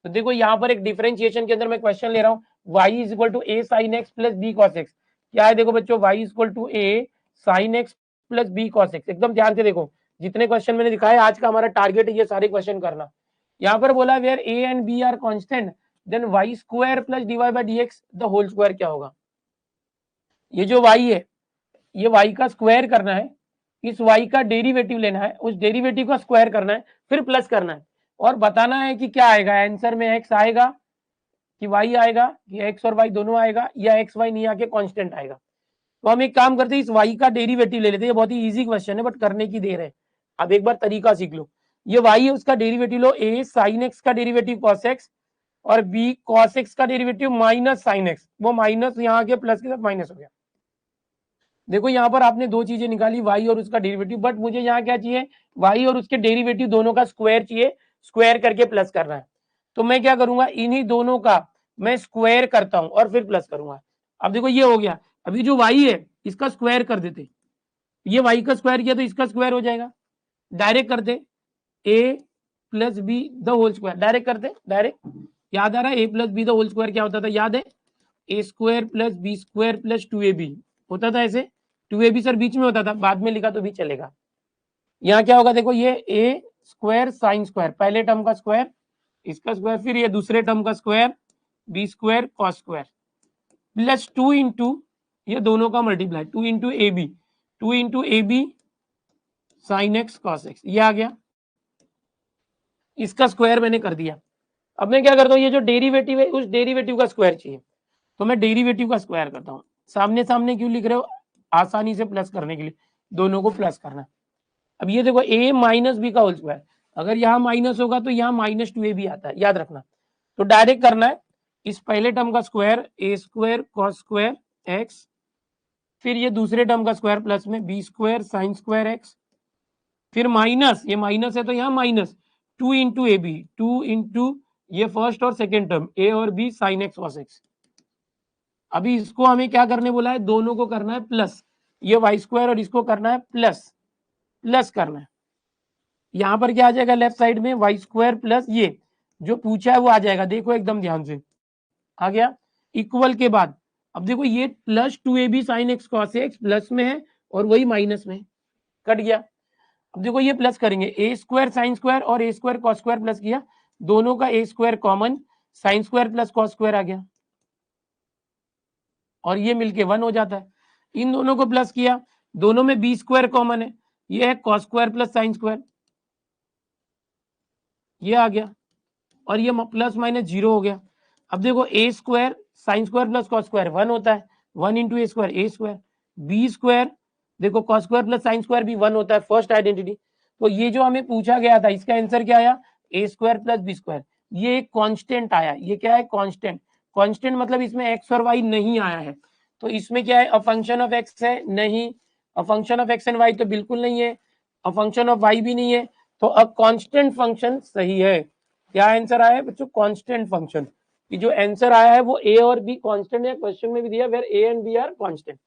तो देखो यहाँ पर एक डिफरेंशिएशन के अंदर मैं क्वेश्चन ले रहा हूँ, y is equal to a sin x plus b cos x। क्या है देखो बच्चों, y is equal to a sin x plus b cos x। एकदम ध्यान से देखो, जितने क्वेश्चन मैंने दिखाए आज का हमारा टारगेट है ये सारे क्वेश्चन करना। यहाँ पर बोला where a and b are constant then y square plus dy by dx the whole square क्या होगा। ये जो y है ये y का स्क्वायर करना है, इस y का डेरिवेटिव लेना है, उस डेरिवेटिव का स्क्वायर करना है, फिर प्लस करना है और बताना है कि क्या आएगा आंसर में, x आएगा कि y आएगा कि x और y दोनों आएगा या x y नहीं आके कांस्टेंट आएगा। तो हम एक काम करते हैं, इस y का डेरिवेटिव ले लेते हैं। ये बहुत ही इजी क्वेश्चन है बट करने की देर है, अब एक बार तरीका सीख लो। ये y है उसका derivative low, a sin x का डेरिवेटिव cos x और b cos x का डेरिवेटिव माइनस sin x, वो माइनस यहाँ के प्लस के साथ माइनस हो गया। देखो यहाँ पर आपने दो चीजें निकाली, y और उसका डेरिवेटिव, बट मुझे यहाँ क्या चाहिए, y और उसके डेरिवेटिव दोनों का स्क्वायर चाहिए, स्क्वायर करके प्लस करना है। तो मैं क्या करूंगा, इन्हीं दोनों का मैं स्क्वायर करता हूं और फिर प्लस करूंगा। अब देखो ये हो गया, अभी जो y है इसका स्क्वायर कर देते, ये y का स्क्वायर किया तो इसका स्क्वायर हो जाएगा, डायरेक्ट करते a plus B the whole square, direct करते, डायरेक्ट याद आ रहा है, a plus B the whole square क्या होता था, याद है, a square plus B square plus 2ab होता था ऐसे, 2ab सर बीच में होता था, बाद में लिखा तो भी चलेगा। यहाँ क्या होगा देखो, ये a स्क्वायर साइन स्क्वायर, पहले टर्म का स्क्वायर इसका स्क्वायर, फिर ये दूसरे टर्म का square B square cos square plus 2 into ये दोनों का multiply 2 into A B, 2 into A B sine X cos X, ये आ गया, इसका स्क्वायर मैंने कर दिया। अब मैं क्या करता हूँ, ये जो डेरिवेटिव है उस डेरिवेटिव का स्क्वायर चाहिए, तो मैं डेरिवेटिव का स्क्वायर करता हूँ। सामने सामने क्यों लिख रहे हो, आसानी से प्लस करने के लिए, दोनों को प्लस करना। अब ये देखो a माइनस बी का होल स्क्वायर, अगर यहाँ माइनस होगा तो यहाँ माइनस 2ab आता है, याद रखना। तो डायरेक्ट करना है, इस पहले टर्म का square A square cos square X, फिर ये दूसरे टर्म का स्क्वायर प्लस में B square sine square X, फिर माइनस, ये माइनस है तो यहाँ minus 2 into A B, 2 into ये फर्स्ट और सेकेंड टर्म ए और B sine X cos X. अभी इसको हमें क्या करने बोला है, दोनों को करना है प्लस, ये वाई स्क्वायर और इसको करना है प्लस, प्लस करना है। यहाँ पर क्या आ जाएगा लेफ्ट साइड में, वाई स्क्वायर प्लस ये जो पूछा है वो आ जाएगा, देखो एकदम ध्यान से आ गया, इक्वल के बाद अब देखो ये plus 2ab sign X cos x plus में है और वही माइनस में, कट गया। अब देखो ये प्लस करेंगे, ए स्क्वायर साइन स्क्वायर और a square cos square plus किया, दोनों का a square common, sine square plus cos square आ गया और ये मिलके 1 हो जाता है। इन दोनों को प्लस किया, दोनों में बी स्क्वायर कॉमन है, ये है cos square plus sine square, ये आ गया और ये प्लस माइनस 0 हो गया। अब देखो a square sine square plus cos square 1 होता है, 1 into a square, B square देखो cos square plus sine square भी 1 होता है, फर्स्ट आइडेंटिटी। तो ये जो हमें पूछा गया था इसका आंसर क्या आया, ए स्क्वायर प्लस बी स्क्वायर, ये एक कांस्टेंट आया, ये क्या है कांस्टेंट, कांस्टेंट मतलब इसमें एक्स और वाई नहीं आया है, तो इसमें क्या है अ फंक्शन ऑफ एक्स है, नहीं, a function of X and Y तो बिल्कुल नहीं है, अ फंक्शन ऑफ वाई भी नहीं है, तो अ कांस्टेंट फंक्शन सही है। क्या आंसर आया है बच्चों, कांस्टेंट फंक्शन। कि जो आंसर आया है वो ए और बी कांस्टेंट है, क्वेश्चन में भी दिया where A and B are constant.